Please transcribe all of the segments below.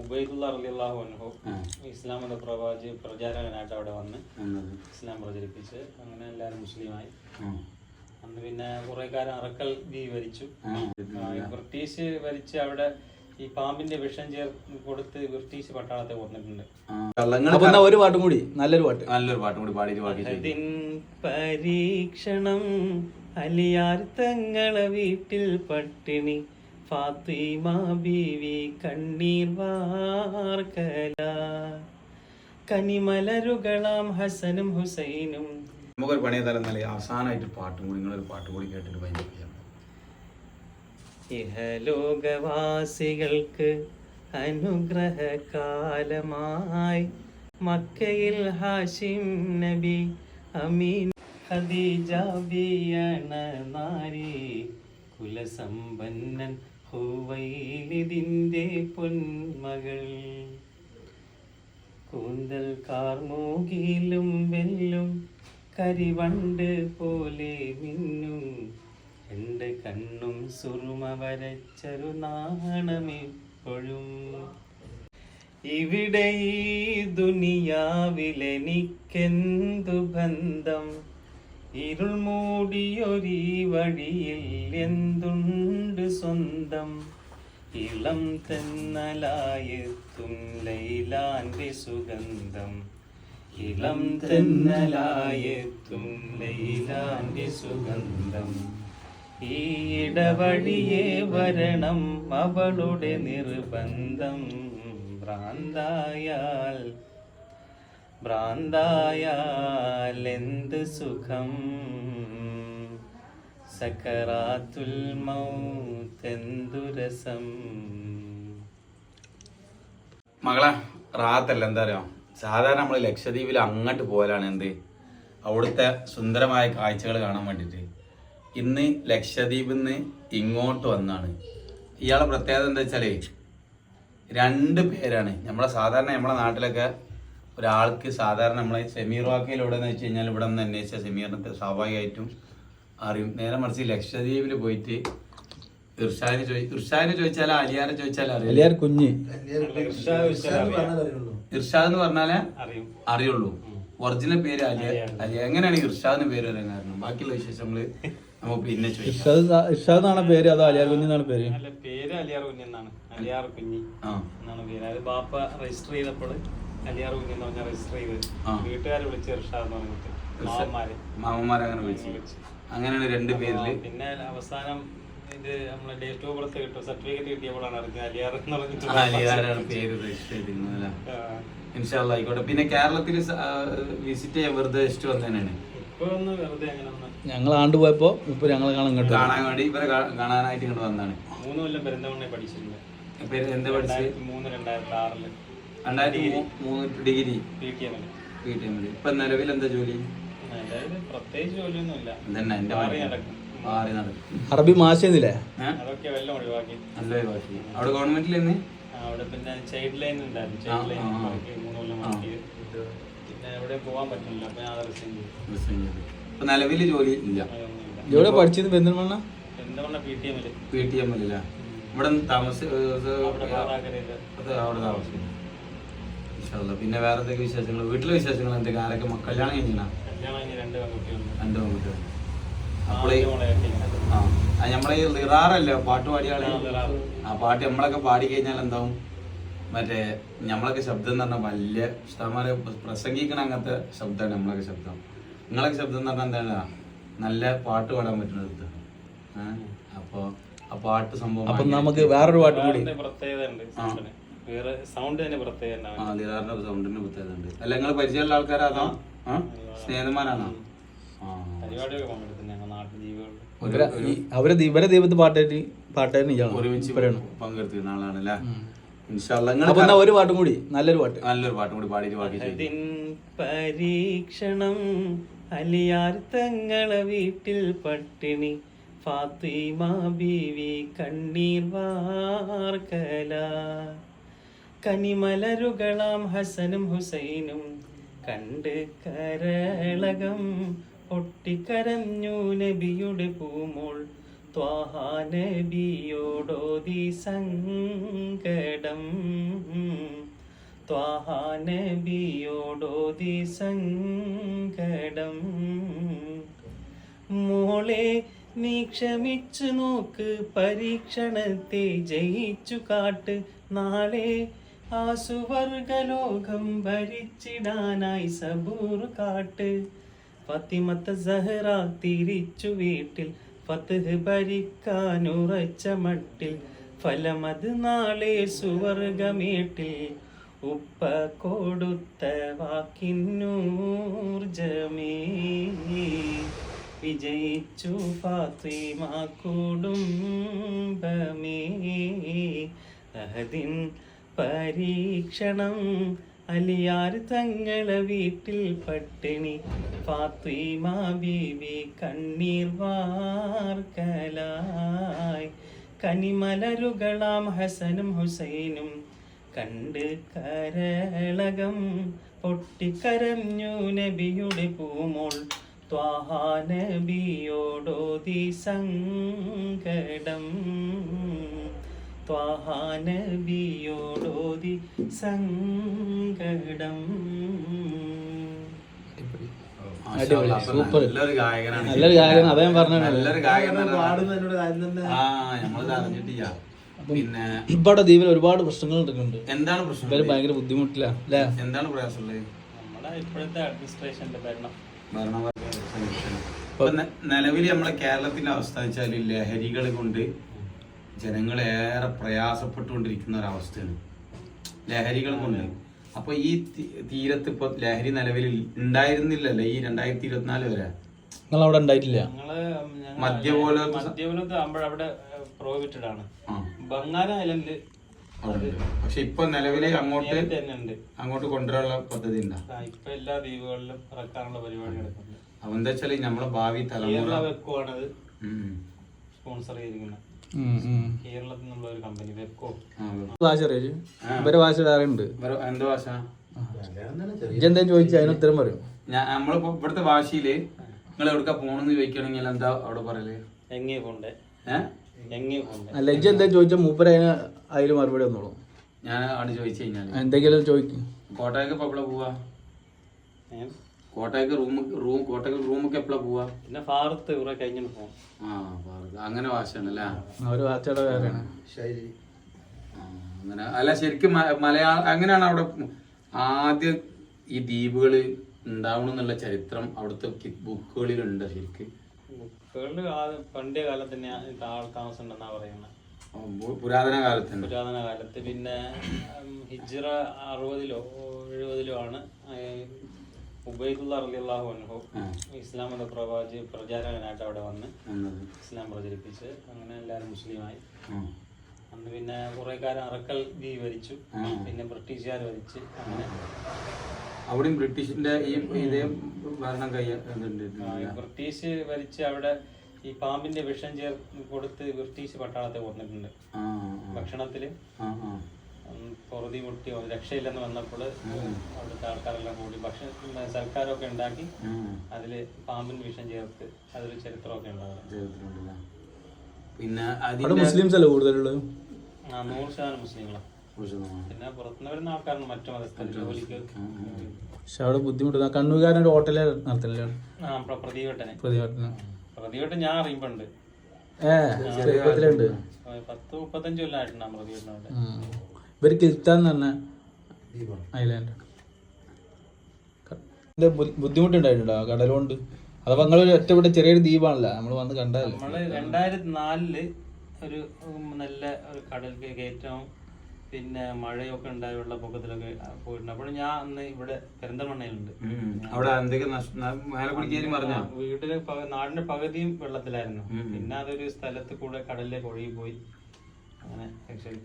ഉബൈദുല്ലാ റളിയല്ലാഹു അൻഹു ഇസ്ലാം മത പ്രചാരകനായിട്ട് അവിടെ വന്ന് ഇസ്ലാം പ്രചരിപ്പിച്ച് അങ്ങനെ എല്ലാവരും മുസ്ലിമായി. അന്ന് പിന്നെ കുറെ കാലം അറക്കൽ ബി ഭരിച്ചു. ബ്രിട്ടീഷ് ഭരിച്ച് അവിടെ ഈ പാമ്പിന്റെ വിഷം കൊടുത്ത് ബ്രിട്ടീഷ് പട്ടാളത്തെ കൊന്നിട്ടുണ്ട്. ഒരു പാട്ടും കൂടി നല്ലൊരു പാട്ടും കൂടി പാടി. പരീക്ഷണം അലിയാർ തങ്ങളെ വീട്ടിൽ പട്ടിണി ഫാത്തിമ ബീവി കണ്ണീർ വാർക്കല കനിമലരുകളാം ഹസനും ഹുസൈനും. നമുക്കൊരു പണിയെ തരം നല്ല അവസാനമായിട്ട് പാട്ടും കൂടി നിങ്ങളൊരു പാട്ടും കൂടി കേട്ടിട്ട് ഭയങ്കര ഇഹലോകവാസികൾക്ക് അനുഗ്രഹകാലമായി മക്കയിൽ ഹാഷിം നബി അമീൻ ഖദീജ ബിയണ നാരി കുലസമ്പന്നൻ ഹുവൈലിദിന്റെ പൊന്മകൾ കൂന്തൽ കാർമൂകിലും വെല്ലും കരിവണ്ട് പോലെ മിന്നും രണ്ട് കണ്ണും സുറുമ വരച്ചൊരു നാണമെപ്പോഴും ഇവിടെ ഈ ദുനിയാവിലെനിക്കെന്തു ബന്ധം ഇരുൾ മൂടിയൊരീ വഴിയിൽ എന്തുണ്ട് സ്വന്തം ഇളം തെന്നലായെത്തും ലൈലാന്റെ സുഗന്ധം ഇളം തെന്നലായെത്തും ലൈലാന്റെ സുഗന്ധം ഈ ഇടവഴിയെ വരണം അവളുടെ നിർബന്ധം ഭ്രാന്തായാൽ എന്ത് സുഖം സക്കറാത്തുൽ മൗത്തെന്തു രസം. മകളെ റാത്തല്ല എന്താ പറയാ, സാധാരണ നമ്മൾ ലക്ഷദ്വീപിൽ അങ്ങോട്ട് പോകലാണ് എന്ത് അവിടുത്തെ സുന്ദരമായ കാഴ്ചകൾ കാണാൻ വേണ്ടിയിട്ട്. ഇന്ന് ലക്ഷദ്വീപിൽ നിന്ന് ഇങ്ങോട്ട് വന്നാണ്. ഇയാളെ പ്രത്യേകത എന്താ വെച്ചാലേ 2 പേരാണ്. നമ്മളെ നാട്ടിലൊക്കെ ഒരാൾക്ക് സാധാരണ നമ്മളെ സെമീർ വാക്കയിൽ ഇവിടെ എന്ന് വെച്ച് കഴിഞ്ഞാൽ ഇവിടെ നിന്ന് അന്വേഷിച്ച സെമീറിന് സ്വാഭാവികമായിട്ടും അറിയും. നേരെ മറിച്ച് ലക്ഷദ്വീപിൽ പോയിട്ട് ഇർഷാദിനെ ചോദിച്ചാൽ അലിയാരെ ചോദിച്ചാൽ അറിയാം. ഇർഷാദ് എന്ന് പറഞ്ഞാലേ അറിയുള്ളൂ. ഒറിജിനൽ പേര് അലിയ. എങ്ങനെയാണ് ഇർഷാദിന് പേര് വരാൻ കാരണം? ബാക്കിയുള്ള വിശേഷങ്ങള് നമുക്ക് പിന്നെ ഇർഷാദാണ് പേര്, അതോ അലിയാർ കുഞ്ഞെന്നാണ് പേര്? പേര് അലിയാർ കുഞ്ഞെന്നാണ്. അലിയാർ കുഞ്ഞി എന്നാണ് പേര്. അത് ബാപ്പ രജിസ്റ്റർ ചെയ്തപ്പോൾ അലിയാർ കുഞ്ഞെന്ന് പറഞ്ഞാൽ രജിസ്റ്റർ ചെയ്ത് വീട്ടുകാരെ വിളിച്ച് ഇർഷാദ് എന്ന് പറഞ്ഞിട്ട് മാമന്മാരെ അങ്ങനെ വിളിച്ചു. അങ്ങനെയാണ് 2 പേരില്. പിന്നെ അവസാനം ഇത് നമ്മളെ ഡേറ്റ് ഓഫ് ബർത്ത് കിട്ടും, സർട്ടിഫിക്കറ്റ് കിട്ടിയപ്പോഴാണ് അറിഞ്ഞത് അലിയാർ എന്ന് പറഞ്ഞിട്ട് അലിയാറാണ് പേര് രജിസ്റ്റർ ചെയ്തിരുന്നത്. ഇൻഷാ അല്ലാഹ് ആയിക്കോട്ടെ. പിന്നെ കേരളത്തിൽ വിസിറ്റ് ചെയ്യാൻ വെറുതെ ജസ്റ്റ് വന്നതന്നെയാണ്. ഞങ്ങൾ ആണ്ട് പോയപ്പോ ഇപ്പൊ ഞങ്ങളെ കാണാൻ വേണ്ടി ഇവരെ കാണാനായിട്ട് ഇങ്ങോട്ട് വന്നതാണ്. 3 കൊല്ലം പെരിന്തൽമണ്ണ പഠിച്ചിട്ടുണ്ട്. എന്താ പഠിച്ചത്? 2003 ഡിഗ്രി PTM. ഇപ്പൊ നിലവിൽ എന്താ ജോലി? പ്രത്യേകിച്ച് ജോലിയൊന്നുമില്ല. അറബി മാഷില്ലേ? നല്ല ഒഴിവാക്കി. അവിടെ ഗവൺമെന്റിൽ അവിടെ പിന്നെ ചൈൽഡ് ലൈൻ ഉണ്ടായിരുന്നു. ചൈൽഡ് ലൈൻ 3 കൊല്ലം വർക്ക്. പിന്നെ എവിടെ പോവാൻ പറ്റില്ല. അപ്പൊ ഞാൻ റിസൈൻ ചെയ്തു. ഇപ്പൊ നിലവിൽ ജോലി ഇല്ല. എവിടെ പഠിച്ചത്? പെരിന്തൽമണ്ണ PTM ഇവിടെ പിന്നെ വേറെ എന്തൊക്കെ വിശേഷങ്ങൾ? വീട്ടിലെ വിശേഷങ്ങൾ എന്തൊക്കെ? ആരൊക്കെ കല്യാണം കഴിഞ്ഞാ? 2 പെൺകുട്ടികൾ. അപ്പോളേ നമ്മളെ ഈ ലിറാറല്ലേ പാട്ട് പാടിയ ആള്? ആ പാട്ട് നമ്മളൊക്കെ പാടി കഴിഞ്ഞാൽ എന്താവും, മറ്റേ നമ്മളൊക്കെ ശബ്ദം എന്ന് പറഞ്ഞാൽ വലിയ ഇഷ്ടമാരെ പ്രസംഗിക്കണ അങ്ങനത്തെ ശബ്ദമാണ് നമ്മളൊക്കെ ശബ്ദം. നിങ്ങളൊക്കെ ശബ്ദം എന്ന് പറഞ്ഞാൽ എന്താണ്, നല്ല പാട്ട് പാടാൻ പറ്റുന്ന ശബ്ദം. അപ്പൊ ആ പാട്ട് സംഭവം നമുക്ക് വേറൊരു പാട്ട് കൂടി സൗണ്ടിന്റെ പ്രത്യേകത ഉണ്ട്. അല്ല നിങ്ങൾ പരിചയമുള്ള ആൾക്കാരാണോ? സ്നേഹിതന്മാരാണോ? അവരെ ദൈവത്തെ പാട്ടായിരുന്നു ഒരുമിച്ച് പങ്കെടുത്തിരുന്ന ആളാണല്ലേ. ഒരു പാട്ടും കൂടി നല്ലൊരു പാട്ടും കൂടി പാടിയിട്ട് ബാക്കി. പരീക്ഷണം അലിയാർ തങ്ങളെ വീട്ടിൽ പട്ടിണി ഫാത്തിമ ബീവി കണ്ണീർ വാർക്കല കനിമലരുകളാം ഹസനും ഹുസൈനും കണ്ട് കരളകം പൊട്ടിക്കരഞ്ഞു നബിയുടെ പൂമോൾ ത്വാഹ നബിയോടോതി സങ്കടം ത്വാഹ നബിയോടോതി സങ്കടം മോളെ നീ ക്ഷമിച്ചു നോക്ക് പരീക്ഷണത്തെ ജയിച്ചു കാട്ട് നാളെ ആ സുവർഗലോകം ഭരിച്ചിടാനായി സബൂർ കാട്ട് ഫാത്തിമത്ത സഹറ തിരിച്ചു വീട്ടിൽ ഫത്ഹ് ഭരിക്കാനുറച്ച മട്ടിൽ ഫലമത് നാളെ സുവർഗമേട്ടിൽ ഉപ്പ കൊടുത്ത വാക്കിന്നൂർജമേ വിജയിച്ചു ഫാത്തിമ കുടുംബമേ അഹദിൻ പരീക്ഷണം അലിയാർ തങ്ങളെ വീട്ടിൽ പട്ടിണി ഫാത്തിമ ബീവി കണ്ണീർ വാർക്കലായി കനിമലരുകളാം ഹസനും ഹുസൈനും കണ്ട് കരളകം പൊട്ടിക്കരഞ്ഞു നബിയുടെ പൂമോൾ ത്വാഹ നബിയോടോതി സങ്കടം ത്വാഹ നബിയോടോതി സങ്കടം. സൂപ്പർ. നല്ലൊരു ഗായകനാണ്. നല്ലൊരു ഗായകൻ. അതേ പറഞ്ഞത് നല്ലൊരു ഗായകൻ. അറിഞ്ഞിട്ടില്ല. പിന്നെ ഇവിടെ ദ്വീപിൽ ഒരുപാട് പ്രശ്നങ്ങൾ ഉണ്ട്. എന്താണ് പ്രശ്നം? ഭയങ്കര ബുദ്ധിമുട്ടില്ല അല്ലേ? എന്താണ് പ്രയാസമുള്ളത്? നമ്മുടെ ഇപ്പോഴത്തെ അഡ്മിനിസ്ട്രേഷന്റെ ഭരണം നിലവിൽ നമ്മളെ കേരളത്തിന്റെ അവസ്ഥ വെച്ചാൽ ലഹരികൾ കൊണ്ട് ജനങ്ങളേറെ പ്രയാസപ്പെട്ടുകൊണ്ടിരിക്കുന്ന ഒരവസ്ഥയാണ് ലഹരികൾ കൊണ്ട്. അപ്പൊ ഈ തീരത്ത് ഇപ്പൊ ലഹരി നിലവിൽ ഉണ്ടായിരുന്നില്ലല്ലോ ഈ 2024 വരെ. നിങ്ങൾ അവിടെ ഉണ്ടായിട്ടില്ല? മദ്യപോലത്തെ അവിടെ പ്രോഹിബിറ്റഡ് ആണ്. ബംഗാൾ ഐലൻഡ് പക്ഷെ ഇപ്പൊ നിലവിലെ അങ്ങോട്ട് കൊണ്ടുവരാനുള്ള പദ്ധതി ഉണ്ടാ. ഇപ്പൊ എല്ലാ ദ്വീപുകളിലും ഇറക്കാനുള്ള പരിപാടി നടക്കുന്നുണ്ട്. അപ്പൊ എന്താ വെച്ചാല് നമ്മളെ ഭാവി തലമുറ വെക്കോണത് സ്പോൺസർ ചെയ്തിരിക്കുന്നത്. കേരളത്തിൽ നിന്നുള്ള ഒരു കമ്പനി വെക്കോ. ഭാഷ അറിയുണ്ട്. എന്താ ഭാഷ? എന്താ ചോദിച്ചാൽ അതിന് ഉത്തരം പറയും. നമ്മളിപ്പോ ഇവിടുത്തെ ഭാഷയില് നിങ്ങൾ എവിടേക്കാ പോണെന്ന് ചോദിക്കണെങ്കിൽ എന്താ അവിടെ പറയല്? എങ്ങേ പോണ്ടേ? അല്ല ഇജ്ജ് എന്താ ചോദിച്ചാൽ മൂപ്പര് അതിന് മറുപടി വന്നോളൂ. ഞാൻ ആണ് ചോദിച്ചു കഴിഞ്ഞാൽ എന്തെങ്കിലും ചോദിക്കും. കോട്ടയക്ക് ഇപ്പൊ എപ്പോഴാ പോവാ? കോട്ടയക്ക് റൂമൊക്കെ എപ്പോഴാ പോവാ? പിന്നെ ഫാറത്ത് കുറെ കഴിഞ്ഞിട്ട് പോകും. അങ്ങനെ ഭാഷയാണല്ലേ? ഒരു ഭാഷയുടെ വേറെയാണ് അങ്ങനെ. അല്ല ശരിക്കും മലയാളം അങ്ങനെയാണ് അവിടെ ആദ്യം ഈ ദ്വീപുകള് ഉണ്ടാവണം എന്നുള്ള ചരിത്രം അവിടുത്തെ ബുക്കുകളിലുണ്ട്. ശരിക്കും പണ്ടേ കാലത്ത് തന്നെ ആൾ താമസം ഉണ്ടെന്നാ പറയുന്നത്. പുരാതന കാലത്ത്. പിന്നെ ഹിജ്റ 60-ലോ 70-ലോ ആണ് ഉബൈദുള്ള റളിയല്ലാഹു അൻഹു ഇസ്ലാം മത പ്രചാരകനായിട്ട് അവിടെ വന്ന് ഇസ്ലാം പ്രചരിപ്പിച്ച് അങ്ങനെ എല്ലാവരും മുസ്ലിമായി. അന്ന് പിന്നെ കുറെ കാലം അറക്കൽ ബി ഭരിച്ചു. പിന്നെ ബ്രിട്ടീഷുകാർ ഭരിച്ച് അങ്ങനെ അവിടെയും ബ്രിട്ടീഷിന്റെ ഈ ഇതേ ഭരണം ബ്രിട്ടീഷ് ഭരിച്ച് അവിടെ ഈ പാമ്പിന്റെ വിഷം കൊടുത്ത് ബ്രിട്ടീഷ് പട്ടാളത്തെ കൊന്നിട്ടുണ്ട്. ഭക്ഷണത്തില് പൊറുതി മുട്ടി രക്ഷയില്ലെന്ന് വന്നപ്പോൾ അവിടുത്തെ ആൾക്കാരെല്ലാം കൂടി സൽക്കാരമൊക്കെ ഉണ്ടാക്കി അതില് പാമ്പിന് വിഷം ചേർത്ത് അതിൽ ചരിത്രമൊക്കെ ഉണ്ടാവും. പിന്നെ മുസ്ലിംസ് അല്ലേ കൂടുതലുള്ളത്? 100% മുസ്ലിങ്ങളാണ്. പിന്നെ പുറത്തുനിന്ന് വരുന്ന ആൾക്കാരാണ് മറ്റു മതസ്ഥർ ജോലിക്ക്. പക്ഷെ അവിടെ ബുദ്ധിമുട്ട്. കണ്ണൂർക്കാരൻ ഒരു ഹോട്ടലിൽ നടത്തില്ല. പ്രതിവട്ടൻ ഞാൻ അറിയുമ്പോണ്ട് 10-35 കൊല്ലമായിട്ടുണ്ട് പ്രതിവട്ടനോട്. ഇവർ കിൽത്താൻ തന്നെ ഐലാൻഡ് ബുദ്ധിമുട്ടുണ്ടായിട്ടുണ്ടോ കടലുകൊണ്ട്? അഥവാ നിങ്ങളൊരു ഒറ്റപ്പെട്ട ചെറിയൊരു ദ്വീപാണല്ലോ നമ്മൾ വന്ന് കണ്ടതല്ലേ? നമ്മള് 2004 ഒരു നല്ല ഒരു കടൽ കയറ്റവും പിന്നെ മഴയൊക്കെ ഉണ്ടായ വെള്ളപ്പൊക്കത്തിലൊക്കെ പോയിട്ടുണ്ട്. അപ്പോൾ ഞാൻ അന്ന് ഇവിടെ പെരിന്തൽമണ്ണയിലുണ്ട്. വീട്ടില് നാടിന്റെ പകുതിയും വെള്ളത്തിലായിരുന്നു. പിന്നെ അതൊരു സ്ഥലത്ത് കൂടെ കടലിലേക്ക് ഒഴുകി പോയി. അങ്ങനെ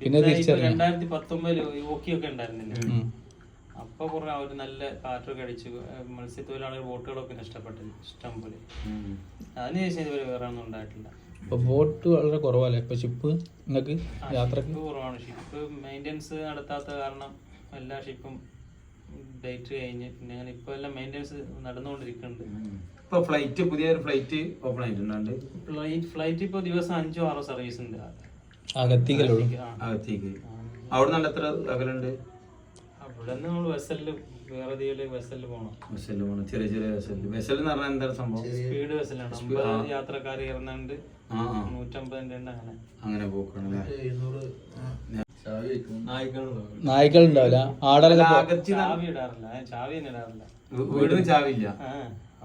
2019 ഓക്കിയൊക്കെ ഉണ്ടായിരുന്നില്ല. അപ്പൊ കുറെ ഒരു നല്ല കാറ്റൊക്കെ അടിച്ചു. മത്സ്യത്തൊഴിലാളികൾ ബോട്ടുകളൊക്കെ നഷ്ടപ്പെട്ടില്ല ഇഷ്ടം പോലെ. അതിനുശേഷം ഇതുവരെ വേറെ ഒന്നും ഉണ്ടായിട്ടില്ല. ബോട്ട് വളരെ കുറവല്ലേ ഇപ്പൊ? ഷിപ്പ് നിങ്ങൾക്ക് യാത്രക്ക് കുറവാണ്. ഷിപ്പ് മെയിൻ്റെനൻസ് നടത്താത്ത കാരണം എല്ലാ ഷിപ്പും ഡേറ്റ് കഴിഞ്ഞ് പിന്നെ അങ്ങനെ ഇപ്പൊ എല്ലാം മെയിൻ്റെനൻസ് നടന്നുകൊണ്ടിരിക്കുന്നുണ്ട്. ഇപ്പൊ ഫ്ലൈറ്റ് പുതിയൊരു ഫ്ലൈറ്റ് ഓപ്പൺ ആയിട്ടുണ്ടാണ്ട് ഫ്ലൈറ്റ് ഇപ്പൊ ദിവസം 5-6 സർവീസ് ഉണ്ട് അകത്തേക്കല്ലോ അകത്തേക്ക്. അവിടെ നിന്ന് എത്ര അകലുണ്ട്? അവിടെ നിന്ന് നമ്മൾ വെസലില് വേറെ വെസലില് പോകണം. ബസ്സില് പോകണം, ചെറിയ ചെറിയ ബസ്സില്. ബസ്സിൽ എന്ന് പറഞ്ഞാൽ എന്താണ് സംഭവം? സ്പീഡ് ബസ്സിലാണ്. 50 യാത്രക്കാർ കയറുന്നുണ്ട്, 150 ഉണ്ട്. അങ്ങനെ പോക്കണല്ലേ. നായ്ക്കൾ ഉണ്ടാവില്ല, ആടലൊക്കെ ചാവി ഇടാറില്ല, ചാവി തന്നെ ഇടാറില്ല. വീടിന് ചാവില്ല,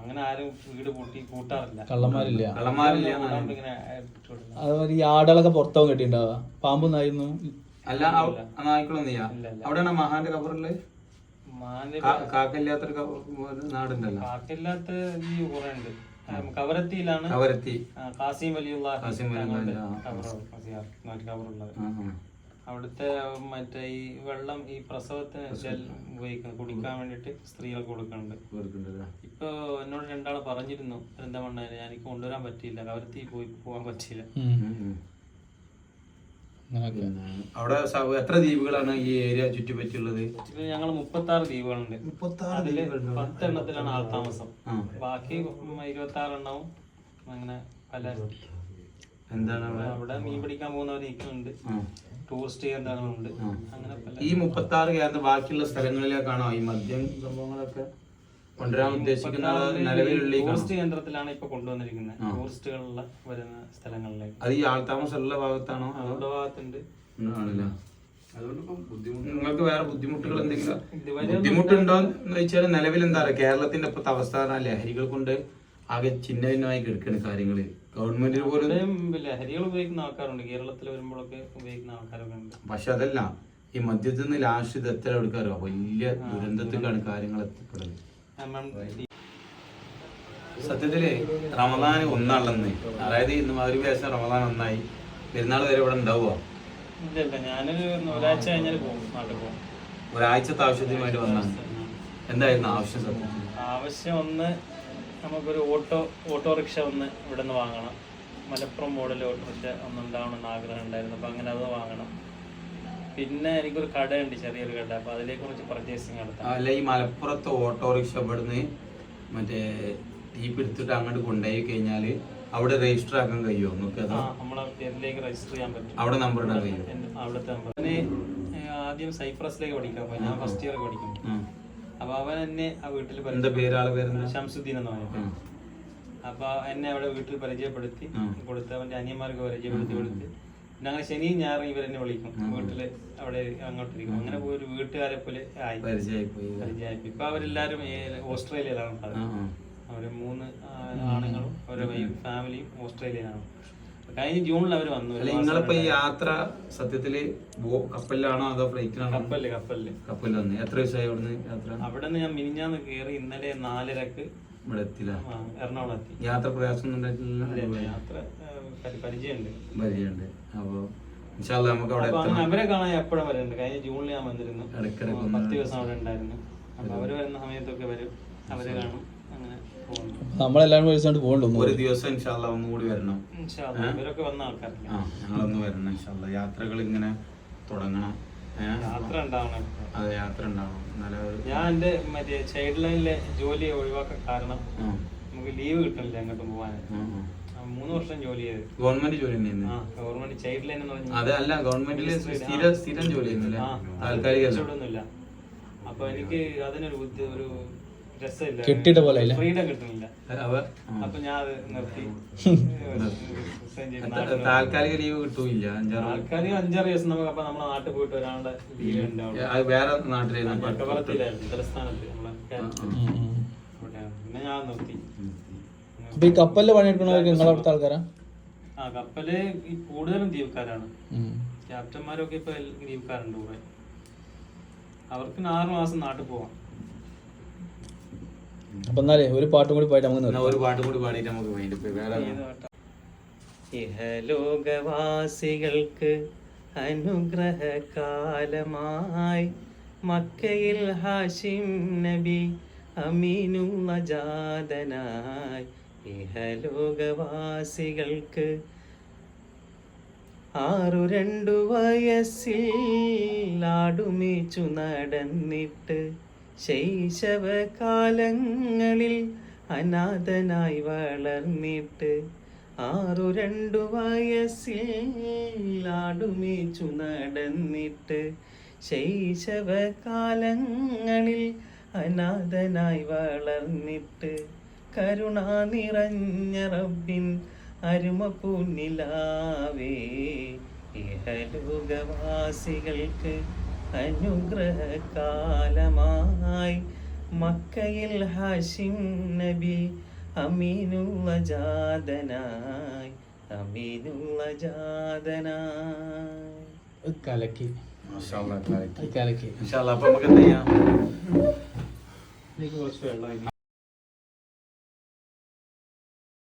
അങ്ങനെ ആരും വീട് കൂട്ടാറില്ല. കള്ളന്മാരില്ല. ഇങ്ങനെ അതുപോലെ ഈ ആടുകളൊക്കെ പുറത്താവും കെട്ടിണ്ടാവുക. പാമ്പും നായിരുന്നു അല്ല നായ്ക്കളൊന്നുമില്ല. അവിടെയാണ് മഹാന്റെ കബറുള്ളത്. കാക്കില്ലാത്തൊരു നാടുണ്ടല്ലോ. കാക്കില്ലാത്ത കുറെ ഉണ്ട്. കവരത്തിയിലാണ് ഖാസിം വലിയുള്ള കബറുള്ളത്. അവിടുത്തെ മറ്റേ ഈ വെള്ളം ഈ പ്രസവത്തിന് ഉപയോഗിക്കാൻ കുടിക്കാൻ വേണ്ടിട്ട് സ്ത്രീകൾക്ക് കൊടുക്കുന്നുണ്ട്. ഇപ്പൊ എന്നോട് 2 ആള് പറഞ്ഞിരുന്നു പെരിന്തൽമണ്ണ, എനിക്ക് കൊണ്ടുവരാൻ പറ്റിയില്ല, കവരത്തി പോകാൻ പറ്റിയില്ല. അവിടെ എത്ര ദ്വീപുകളാണ് ഈ ഏരിയ ചുറ്റിപ്പറ്റിയുള്ളത്? ഞങ്ങൾ 36 ദ്വീപുകളുണ്ട്. അതില് 10 എണ്ണത്തിലാണ് ആൾതാമസം. ബാക്കി 26 എണ്ണവും അങ്ങനെ പല എന്താണ് അവിടെ മീൻ പിടിക്കാൻ പോകുന്നവർ നിൽക്കുന്നുണ്ട്, ടൂറിസ്റ്റ് കേന്ദ്രങ്ങളുണ്ട്. അങ്ങനെ ഈ 36 കേന്ദ്രം ബാക്കിയുള്ള സ്ഥലങ്ങളിലേക്കാണോ ഈ മദ്യം സംഭവങ്ങളൊക്കെ കൊണ്ടുവരാൻ ഉദ്ദേശിക്കുന്ന? നിലവിലുള്ള ടൂറിസ്റ്റ് കേന്ദ്രത്തിലാണ് ഇപ്പൊ കൊണ്ടുവന്നിരിക്കുന്നത്, ടൂറിസ്റ്റുകളുള്ള വരുന്ന സ്ഥലങ്ങളിലേക്ക്. അത് ഈ ആൾതാമസമുള്ള ഭാഗത്താണോ? അവരുടെ ഭാഗത്തുണ്ട്. ആണല്ലോ. നിങ്ങൾക്ക് വേറെ ബുദ്ധിമുട്ടുകൾ എന്തെങ്കിലും ബുദ്ധിമുട്ടുണ്ടോ എന്ന് വെച്ചാൽ നിലവിൽ എന്താ പറയുക, കേരളത്തിന്റെ ഇപ്പോഴത്തെ അവസ്ഥ ലഹരികൾ കൊണ്ട് ആകെ ചിഹ്ന ഭിന്നമായി കിടക്കുന്ന കാര്യങ്ങള്. ഗവൺമെന്റിന് പോലും ലഹരികൾ ഉപയോഗിക്കുന്ന ആൾക്കാരുണ്ട്, കേരളത്തിൽ വരുമ്പോഴൊക്കെ ഉപയോഗിക്കുന്ന ആൾക്കാരൊക്കെ ഉണ്ട്. പക്ഷെ അതല്ല, ഈ മദ്യത്തിൽ നിന്ന് ലാസ്റ്റ് ഇത് എത്ര എടുക്കാറോ വലിയ ദുരന്തത്തിലാണ് കാര്യങ്ങൾ എത്തിപ്പെടുന്നത്. സത്യത്തില് റമദാൻ ഒന്നാളെന്ന്, അതായത് ഇന്ന് ഒരു ദിവസം റമദാൻ ഒന്നായി, പെരുന്നാൾ വരെ ഇവിടെ ഉണ്ടാവുക? ഇല്ല, ഞാനൊരു ഒരാഴ്ച കഴിഞ്ഞാൽ പോകും, നാട്ടിൽ പോകും. ഒരാഴ്ചത്തെ ആവശ്യത്തിനുമായിട്ട് വന്നാണ്. എന്തായിരുന്നു ആവശ്യം? സത്യത്തിൽ ആവശ്യം ഒന്ന്, നമുക്കൊരു ഓട്ടോറിക്ഷ ഒന്ന് ഇവിടെ നിന്ന് വാങ്ങണം. മലപ്പുറം മോഡൽ ഓട്ടോറിക്ഷ ഒന്നുണ്ടാവണമെന്ന് ആഗ്രഹം ഉണ്ടായിരുന്നു. അപ്പം അങ്ങനെ അത് വാങ്ങണം. പിന്നെ എനിക്കൊരു കടയുണ്ട്, ചെറിയൊരു കട, അപ്പൊ അതിലേക്ക് കുറച്ച് പർച്ചേസിങ് നടത്താം. അല്ല, ഈ മലപ്പുറത്തെ ഓട്ടോറിക്ഷ ഇവിടുന്ന് മറ്റേ ടീപ്പ് എടുത്തിട്ട് അങ്ങോട്ട് കൊണ്ടുപോയി കഴിഞ്ഞാല് അവിടെ രജിസ്റ്റർ ആക്കാൻ കഴിയുമോ? നമ്മളെ പേരിലേക്ക് രജിസ്റ്റർ ചെയ്യാൻ പറ്റും. അവിടെ നമ്പർ ഇടാൻ കഴിയും? അവിടുത്തെ നമ്പർ. ആദ്യം സൈപ്രസിലേക്ക് പഠിക്കാം, ഞാൻ ഫസ്റ്റ് ഇയർ പഠിക്കും. അപ്പൊ അവൻ എന്നെ ആ വീട്ടിൽ ഷംസുദ്ദീൻ എന്ന് പറഞ്ഞിട്ട്, അപ്പൊ എന്നെ അവിടെ വീട്ടിൽ പരിചയപ്പെടുത്തി കൊടുത്ത്, അവന്റെ അനിയന്മാർക്ക് പരിചയപ്പെടുത്തി കൊടുത്ത്, പിന്നെ അങ്ങനെ ശനിയും ഞായറും ഇവരെന്നെ വിളിക്കും വീട്ടില്, അവിടെ അങ്ങോട്ടിരിക്കും. അങ്ങനെ പോയി ഒരു വീട്ടുകാരെ പോലെ ആയി പരിചയമായി. ഇപ്പൊ അവരെല്ലാരും ഓസ്ട്രേലിയയിലാണ്. അവര് 3 ആണുങ്ങളും അവരുടെ ഫാമിലിയും ഓസ്ട്രേലിയയിലാണ്. കഴിഞ്ഞ ജൂണിൽ അവര് വന്നു. നിങ്ങളിപ്പോ ഈ യാത്ര സത്യത്തില് കപ്പലിലാണോ അതോ ഫ്ലൈറ്റിലാണോ? കപ്പലിൽ വന്നു. എത്ര ദിവസമായി അവിടുന്ന് യാത്ര? അവിടെ നിന്ന് ഞാൻ മിനിഞ്ഞാന്ന് കയറി, ഇന്നലെ 4:30 ഇവിടെ എത്തില്ല, എറണാകുളം എത്തി. യാത്ര പ്രയാസം ഉണ്ടായിട്ടില്ല? യാത്ര പരിചയമുണ്ട്. അപ്പൊ നമുക്ക് അവിടെ അവരെ കാണാൻ എപ്പോഴും വരുന്നുണ്ട്. കഴിഞ്ഞ ജൂണിൽ ഞാൻ വന്നിരുന്നു, 10 ദിവസം അവിടെ ഉണ്ടായിരുന്നു. അപ്പൊ അവര് വരുന്ന സമയത്തൊക്കെ വരും, അവരെ കാണും. അങ്ങനെ നമ്മളെല്ലാരും പോകണ്ടോ? ഒരു ദിവസം ഒന്നുകൂടി വരണം. ഇവരൊക്കെ വന്ന ആൾക്കാരല്ല, ഞങ്ങളൊന്ന് വരണം. യാത്രകൾ ഇങ്ങനെ തുടങ്ങണം, യാത്ര ഉണ്ടാവണം. അതെ, യാത്ര ഉണ്ടാവണം. ഞാൻ എന്റെ മറ്റേ ചൈൽഡ് ലൈനിലെ ജോലി ഒഴിവാക്കാൻ കാരണം നമുക്ക് ലീവ് കിട്ടുന്നില്ല അങ്ങോട്ടും പോവാൻ. 3 വർഷം ജോലി ചെയ്ത് ഗവൺമെന്റ് ജോലി ഗവൺമെന്റ് ചൈൽഡ് ലൈൻ എന്ന് പറഞ്ഞാൽ അതല്ല, ഗവൺമെന്റിൽ സ്ഥിരം ജോലി ചെയ്യുന്നില്ല, താൽക്കാലിക. അപ്പൊ എനിക്ക് അതിനൊരു ഒരു രസമില്ല, കിട്ടിയിട്ട് പോലെ ഫ്രീഡം കിട്ടുന്നില്ല. അപ്പൊ ഞാൻ അത് നിർത്തി. താൽക്കാലിക ലീവ് കിട്ടൂല. താൽക്കാലിക 5-6 ദിവസം നമുക്ക്. അപ്പൊ നമ്മളെ നാട്ടിൽ പോയിട്ട് ഒരാളുടെ ലീവ് ഉണ്ടാവും. വേറെ നാട്ടിലായിരുന്നു, തലസ്ഥാനത്ത് നമ്മളെ. പിന്നെ ഞാൻ നിർത്തി. അപ്പൊ ഈ കപ്പലില് പണിയെടുക്കണവർക്ക് നിങ്ങളെ അവിടുത്തെ ആൾക്കാരാ? കപ്പല് ഈ കൂടുതലും ദ്വീപുകാരാണ്. ക്യാപ്റ്റന്മാരൊക്കെ ഇപ്പൊ ദ്വീപുകാരുണ്ട് കുറെ. അവർക്ക് 6 മാസം നാട്ടിൽ പോവാം. അപ്പൊ എന്നാലേ ഒരു പാട്ടും കൂടി പാടിയിട്ട് നമുക്ക് ഒരു പാട്ടും കൂടി പാടിയിട്ട് നമുക്ക് വേറെ ഇഹലോകവാസികൾക്ക് അനുഗ്രഹകാലമായി മക്കയിൽ ഹാഷിം നബി അമീനുള്ള ജാതനായി. ഇഹലോകവാസികൾക്ക് 6-2 വയസ്സിൽ ആടുമേച്ചു നടന്നിട്ട് ശൈശവകാലങ്ങളിൽ അനാഥനായി വളർന്നിട്ട് 6 വയസ്സിൽ ആടുമേച്ചു നടന്നിട്ട് ശൈശവകാലങ്ങളിൽ അനാഥനായി വളർന്നിട്ട് കരുണ നിറഞ്ഞ റബ്ബിൻ അരുമ പൂനിലാവേ ഇഹലോകവാസികൾക്ക് അനുഗ്രഹകാലമായി മക്കയിൽ ഹാഷിം നബി അമീനുള്ള ജാതനായി കലക്കി മാഷാ അല്ലാഹ്. കലക്കി ഇൻഷാ അല്ലാഹ്. അപ്പൊ നമുക്ക് എന്ത് ചെയ്യാം? കുറച്ച് വെള്ളം